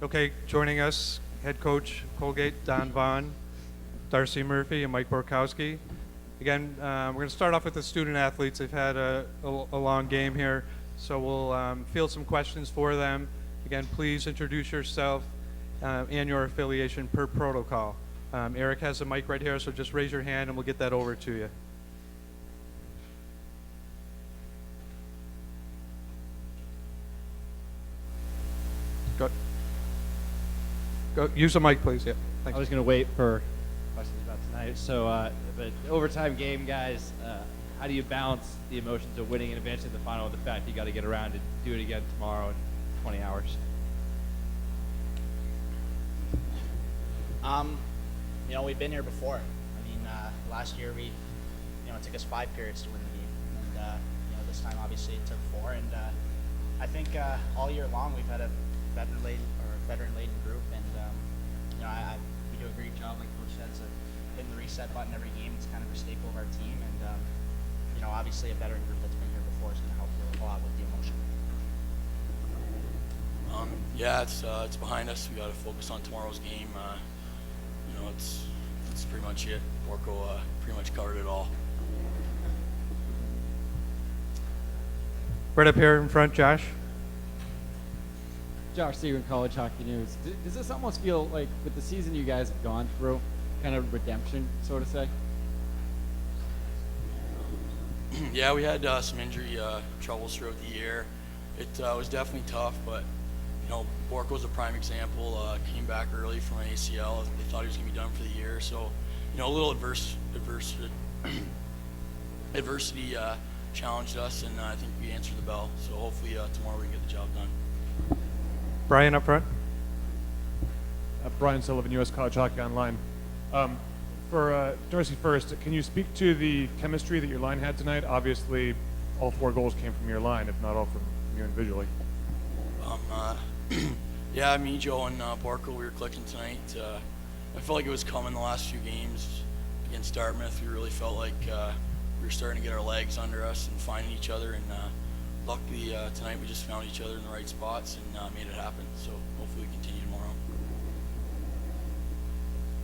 Okay, joining us, head coach Colgate, Don Vaughn, Darcy Murphy, and Mike Borkowski. Again, we're going to start off with the student athletes. They've had a long game here, so we'll field some questions for them. Again, please introduce yourself and your affiliation per protocol. Eric has a mic right here, so just raise your hand and we'll get that over to you. Go, use the mic, please. Yeah. Thanks. I was going to wait for questions about tonight. So, but overtime game, guys, how do you balance the emotions of winning and advancing to the final with the fact you got to get around and do it again tomorrow in 20 hours? We've been here before. I mean, last year it took us 5 periods to win the game, and this time obviously it took 4. And I think all year long we've had a veteran-laden group, and we do a great job, like Coach says, of hitting the reset button every game. It's kind of a staple of our team, and obviously a veteran group that's been here before is going to help a lot with the emotion. It's behind us. We got to focus on tomorrow's game. It's pretty much it. Borko pretty much covered it all. Right up here in front, Josh. Josh Seagram, College Hockey News. Does this almost feel like, with the season you guys have gone through, kind of redemption, so to say? Yeah, we had some injury troubles throughout the year. It was definitely tough, but Borko was a prime example. Came back early from an ACL. They thought he was going to be done for the year, so a little adversity challenged us, and I think we answered the bell. So hopefully tomorrow we can get the job done. Brian up front. Brian Sullivan, U.S. College Hockey Online. For Darcy first, can you speak to the chemistry that your line had tonight? Obviously, all 4 goals came from your line, if not all from you individually. Yeah, me, Joe, and Borko, we were clicking tonight. I felt like it was coming the last few games against Dartmouth. We really felt like we were starting to get our legs under us and finding each other, and luckily tonight we just found each other in the right spots and made it happen. So hopefully we continue tomorrow.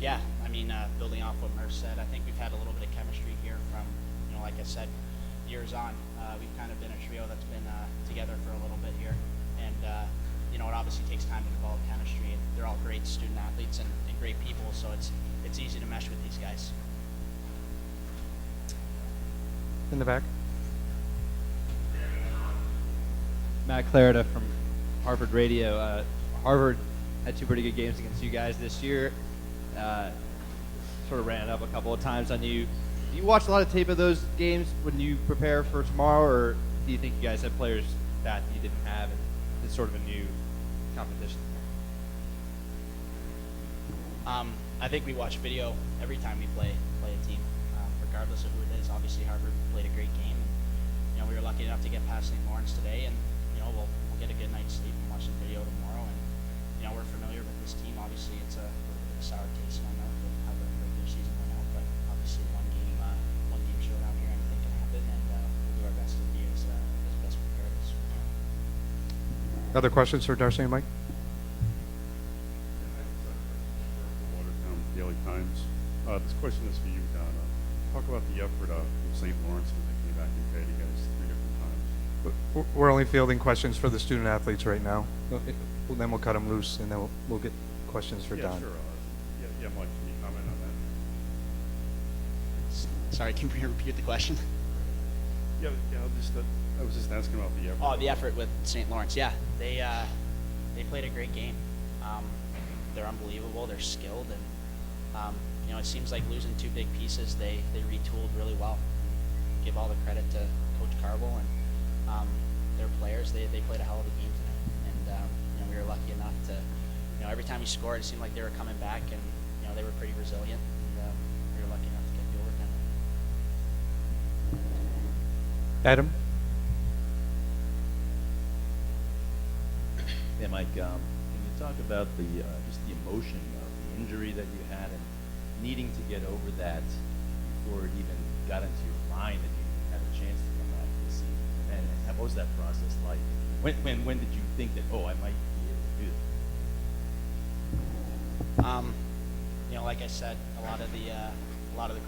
Yeah, I mean, building off what Murph said, I think we've had a little bit of chemistry here from, like I said, years on. We've kind of been a trio that's been together for a little bit here, and it obviously takes time to develop chemistry. And they're all great student athletes and great people, so it's easy to mesh with these guys. In the back. Matt Clarida from Harvard Radio. Harvard had 2 pretty good games against you guys this year. Sort of ran it up a couple of times on you. Do you watch a lot of tape of those games when you prepare for tomorrow, or do you think you guys have players that you didn't have, and it's sort of a new competition? I think we watch video every time we play a team, regardless of who it is. Obviously, Harvard played a great game, and we were lucky enough to get past St. Lawrence today, and we'll get a good night's sleep and watch some video tomorrow. And we're familiar with this team. Obviously, it's a little bit of a sour taste in our mouth with how the regular season went out, but obviously one game showdown here, anything can happen, and we'll do our best to be as best prepared as we can. Other questions for Darcy and Mike? Watertown Daily Times. This question is for you, Don. Talk about the effort from St. Lawrence when they came back and played you guys 3 different times. We're only fielding questions for the student athletes right now. Then we'll cut them loose, and then we'll get questions for Don. Sure. Mike, can you comment on that? Sorry, can you repeat the question? Yeah. I was just asking about the effort. Oh, the effort with St. Lawrence. Yeah, they played a great game. They're unbelievable. They're skilled, and it seems like losing 2 big pieces, they retooled really well. Give all the credit to Coach Carville and their players. They played a hell of a game tonight, and we were lucky enough to. Every time he scored, it seemed like they were coming back, and they were pretty resilient. And we were lucky enough to get the overtime. Adam? Yeah, Mike, can you talk about the just the emotion of the injury that you had and needing to get over that before it even got into your mind that you had a chance to come back this season? And what was that process like? When did you think that, I might be able to do this? You know, like I said, a lot of the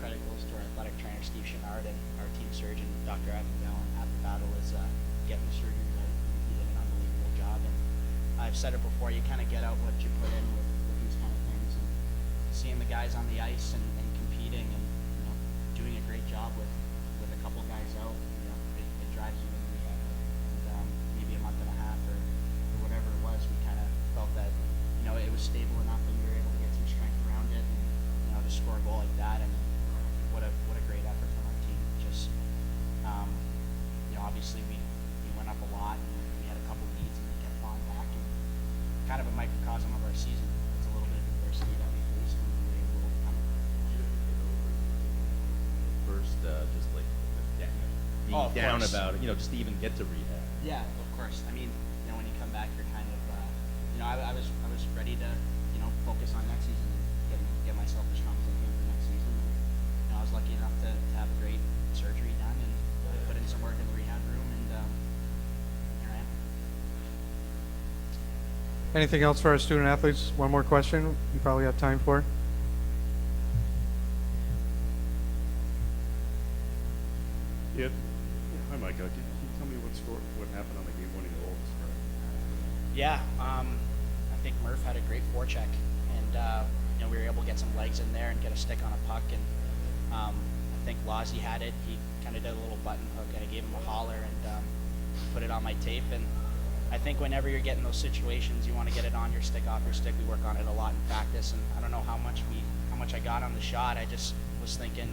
credit goes to our athletic trainer Steve Chenard and our team surgeon Dr. Ivan Valen. Half the battle is getting the surgery right. He did an unbelievable job, and I've said it before. You kind of get out what you put in with these kind of things, and seeing the guys on the ice and competing and doing a great job with a couple guys out. It drives you into rehab, and maybe a month and a half or whatever it was, we kind of felt that it was stable enough and we were able to get some strength around it, and to score a goal like that. And what a great effort from our team. Just obviously we went up a lot and we had a couple leads and they kept falling back, and kind of a microcosm of our season. It's a little bit of adversity that we faced and we were able to overcome it. First, just like being Oh, of down course. about it, just to even get to rehab. Yeah, of course. I mean, when you come back, you're kind of, I was ready to, focus on next season and get myself as strong as I can for next season. And I was lucky enough to have a great surgery done and put in some work in the rehab room, and here I am. Anything else for our student athletes? One more question we probably have time for. Yeah. Hi, Mike. Can you tell me what happened on the game-winning goal? Yeah, I think Murph had a great forecheck, and we were able to get some legs in there and get a stick on a puck, and I think Lozzie had it. He kind of did a little button hook, and I gave him a holler and put it on my tape. And I think whenever you're getting those situations, you want to get it on your stick, off your stick. We work on it a lot in practice, and I don't know how much I got on the shot. I just was thinking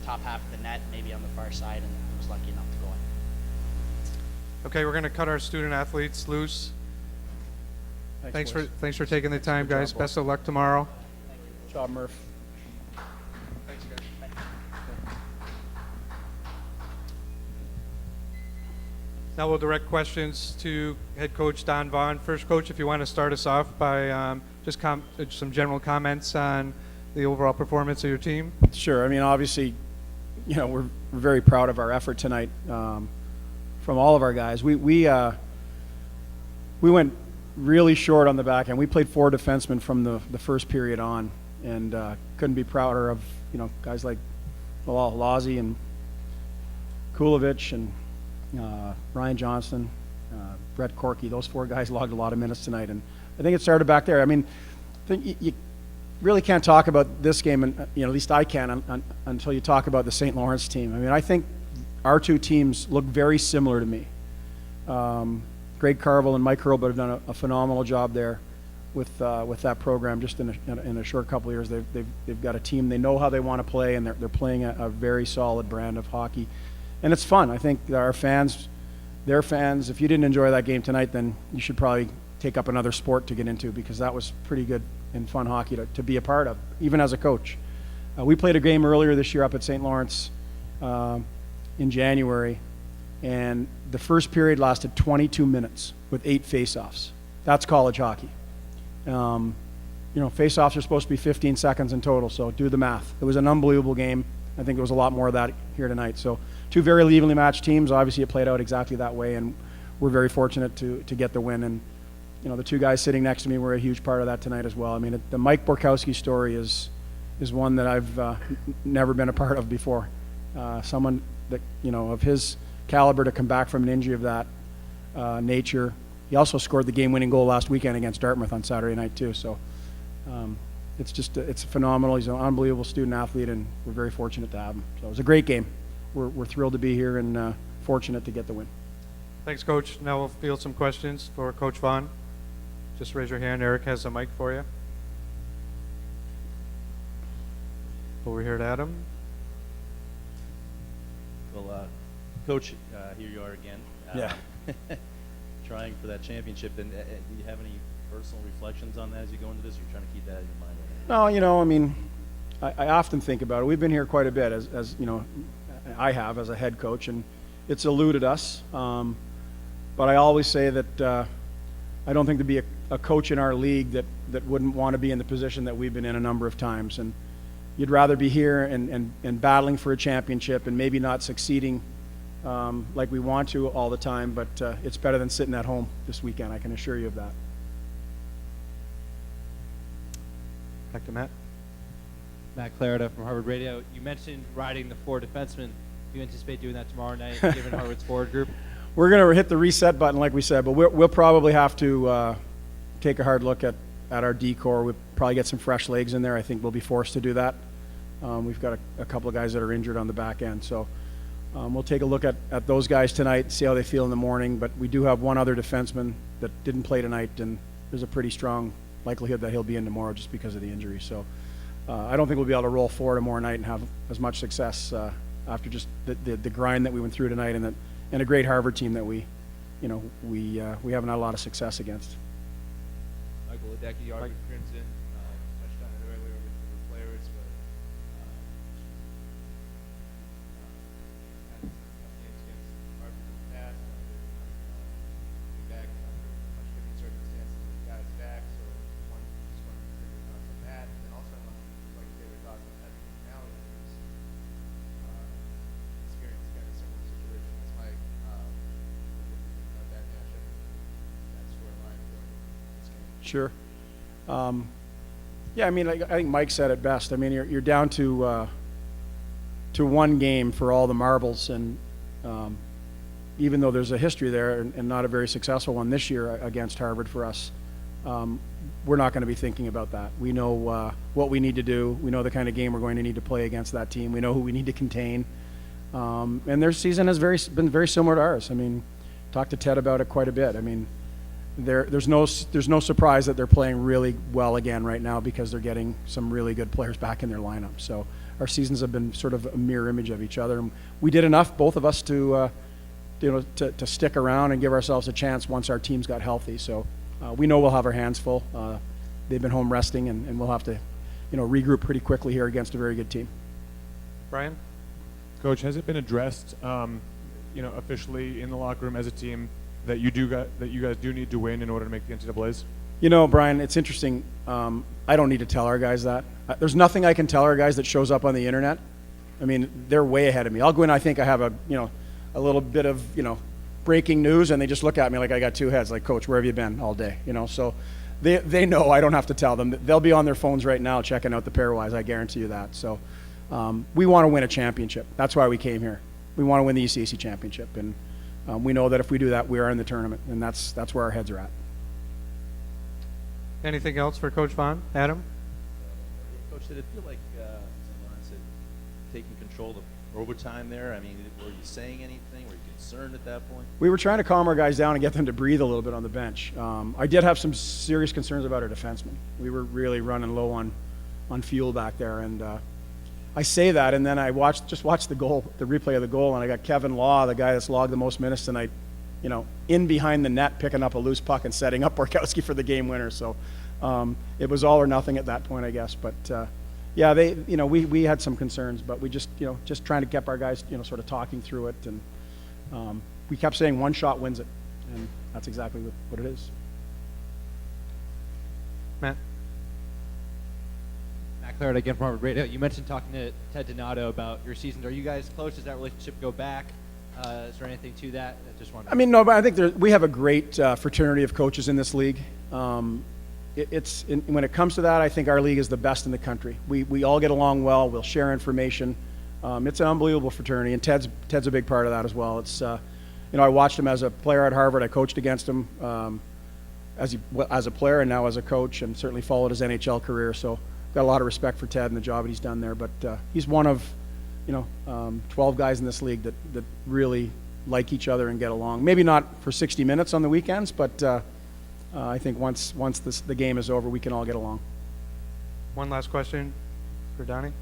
top half of the net, maybe on the far side, and was lucky enough to go in. Okay, we're going to cut our student athletes loose. Thanks for taking the time, Good job, guys. boys. Best of luck tomorrow. Good job, Murph. Thanks, guys. Now we'll direct questions to head coach Don Vaughn. First, coach, if you want to start us off by just some general comments on the overall performance of your team. Sure. I mean, obviously, we're very proud of our effort tonight from all of our guys. We went really short on the back end. We played 4 defensemen from the first period on, and couldn't be prouder of guys like Lozzie and Kulovich and Ryan Johnston, Brett Corky. Those 4 guys logged a lot of minutes tonight, and I think it started back there. I mean, I think you really can't talk about this game, and at least I can't until you talk about the St. Lawrence team. I mean, I think our 2 teams look very similar to me. Greg Carville and Mike Hurlbut have done a phenomenal job there with that program. Just in a short couple of years, they've got a team. They know how they want to play, and they're playing a very solid brand of hockey, and it's fun. I think our fans, their fans. If you didn't enjoy that game tonight, then you should probably take up another sport to get into, because that was pretty good and fun hockey to be a part of, even as a coach. We played a game earlier this year up at St. Lawrence in January, and the first period lasted 22 minutes with 8 face-offs. That's college hockey. Face-offs are supposed to be 15 seconds in total, so do the math. It was an unbelievable game. I think there was a lot more of that here tonight. So 2 very evenly matched teams. Obviously, it played out exactly that way, and we're very fortunate to get the win. And the 2 guys sitting next to me were a huge part of that tonight as well. I mean, the Mike Borkowski story is one that I've never been a part of before. Someone that of his caliber to come back from an injury of that nature. He also scored the game-winning goal last weekend against Dartmouth on Saturday night too. So it's phenomenal. He's an unbelievable student athlete, and we're very fortunate to have him. So it was a great game. We're thrilled to be here and fortunate to get the win. Thanks, Coach. Now we'll field some questions for Coach Vaughn. Just raise your hand. Eric has a mic for you. Over here to Adam. Well, Coach, here you are again. Yeah. Trying for that championship. And do you have any personal reflections on that as you go into this? Or you're trying to keep that in your mind? No, I mean, I often think about it. We've been here quite a bit, as I have as a head coach, and it's eluded us. But I always say that I don't think there'd be a coach in our league that wouldn't want to be in the position that we've been in a number of times. And you'd rather be here and battling for a championship and maybe not succeeding like we want to all the time, but it's better than sitting at home this weekend. I can assure you of that. Back to Matt. Matt Clarida from Harvard Radio. You mentioned riding the 4 defensemen. Do you anticipate doing that tomorrow night, given Harvard's forward group? We're going to hit the reset button, like we said, but we'll probably have to take a hard look at our D-core. We'll probably get some fresh legs in there. I think we'll be forced to do that. We've got a couple of guys that are injured on the back end. So we'll take a look at those guys tonight, see how they feel in the morning. But we do have one other defenseman that didn't play tonight, and there's a pretty strong likelihood that he'll be in tomorrow just because of the injury. So I don't think we'll be able to roll 4 tomorrow night and have as much success after just the grind that we went through tonight and a great Harvard team that we haven't had a lot of success against. Michael Ledecky, Harvard Crimson, touched on it earlier with the players, but had some tough games against Harvard in the past. They're back under much different circumstances with guys back, so just wanted to get your thoughts on that. And then also, I'd like to get your thoughts on Evan McNally, who's experienced kind of similar situation as Mike. About that matchup, that storyline going this game. Sure. Yeah, I mean, I think Mike said it best. I mean, you're down to one game for all the marbles, and even though there's a history there and not a very successful one this year against Harvard for us, we're not going to be thinking about that. We know what we need to do. We know the kind of game we're going to need to play against that team. We know who we need to contain. And their season has been very similar to ours. I mean, talked to Ted about it quite a bit. I mean, there's no surprise that they're playing really well again right now because they're getting some really good players back in their lineup. So our seasons have been sort of a mirror image of each other. And we did enough, both of us, to stick around and give ourselves a chance once our teams got healthy. So we know we'll have our hands full. They've been home resting, and we'll have to, regroup pretty quickly here against a very good team. Brian? Coach, has it been addressed, officially in the locker room as a team that you guys do need to win in order to make the NCAA's? Brian, it's interesting. I don't need to tell our guys that. There's nothing I can tell our guys that shows up on the internet. I mean, they're way ahead of me. I'll go in. I think I have a little bit of breaking news, and they just look at me like I got 2 heads. Like, Coach, where have you been all day? So they know. I don't have to tell them. They'll be on their phones right now checking out the pairwise. I guarantee you that. So we want to win a championship. That's why we came here. We want to win the ECAC championship, and we know that if we do that, we are in the tournament, and that's where our heads are at. Anything else for Coach Vaughn? Adam? Coach, did it feel like St. Lawrence had taken control of overtime there? I mean, were you saying anything? Were you concerned at that point? We were trying to calm our guys down and get them to breathe a little bit on the bench. I did have some serious concerns about our defensemen. We were really running low on fuel back there, and I say that, and then I just watched the replay of the goal, and I got Kevin Law, the guy that's logged the most minutes tonight, in behind the net, picking up a loose puck and setting up Borkowski for the game winner. So it was all or nothing at that point, I guess. But yeah, we had some concerns, but we just trying to keep our guys, sort of talking through it, and we kept saying one shot wins it, and that's exactly what it is. Matt? Matt Clarida again from Harvard Radio. You mentioned talking to Ted Donato about your seasons. Are you guys close? Does that relationship go back? Is there anything to that? I just wondering. I mean, no, but I think we have a great fraternity of coaches in this league. When it comes to that, I think our league is the best in the country. We all get along well. We'll share information. It's an unbelievable fraternity, and Ted's a big part of that as well. It's I watched him as a player at Harvard. I coached against him as a player and now as a coach, and certainly followed his NHL career. So got a lot of respect for Ted and the job that he's done there. But he's one of 12 guys in this league that really like each other and get along. Maybe not for 60 minutes on the weekends, but I think once the game is over, we can all get along. One last question for Donnie.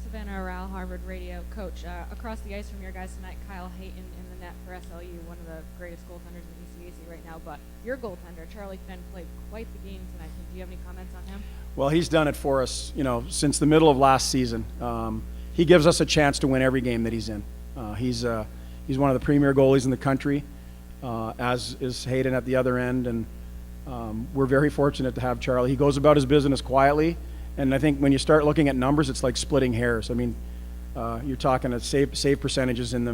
Savannah Arral, Harvard Radio. Coach, across the ice from your guys tonight, Kyle Hayton in the net for SLU, one of the greatest goaltenders in the ECAC right now. But your goaltender, Charlie Finn, played quite the game tonight. Do you have any comments on him? Well, he's done it for us, since the middle of last season. He gives us a chance to win every game that he's in. He's one of the premier goalies in the country, as is Hayden at the other end, and we're very fortunate to have Charlie. He goes about his business quietly, and I think when you start looking at numbers, it's like splitting hairs. I mean, you're talking at save percentages in the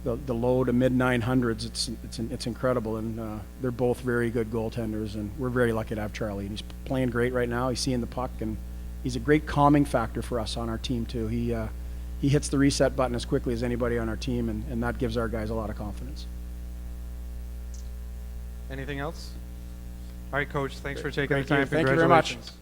the low to mid 900s. It's incredible, and they're both very good goaltenders, and we're very lucky to have Charlie. And he's playing great right now. He's seeing the puck, and he's a great calming factor for us on our team too. He hits the reset button as quickly as anybody on our team, and that gives our guys a lot of confidence. Anything else? All right, Coach. Thanks for taking Great the time. game. Thank you very much. Congratulations.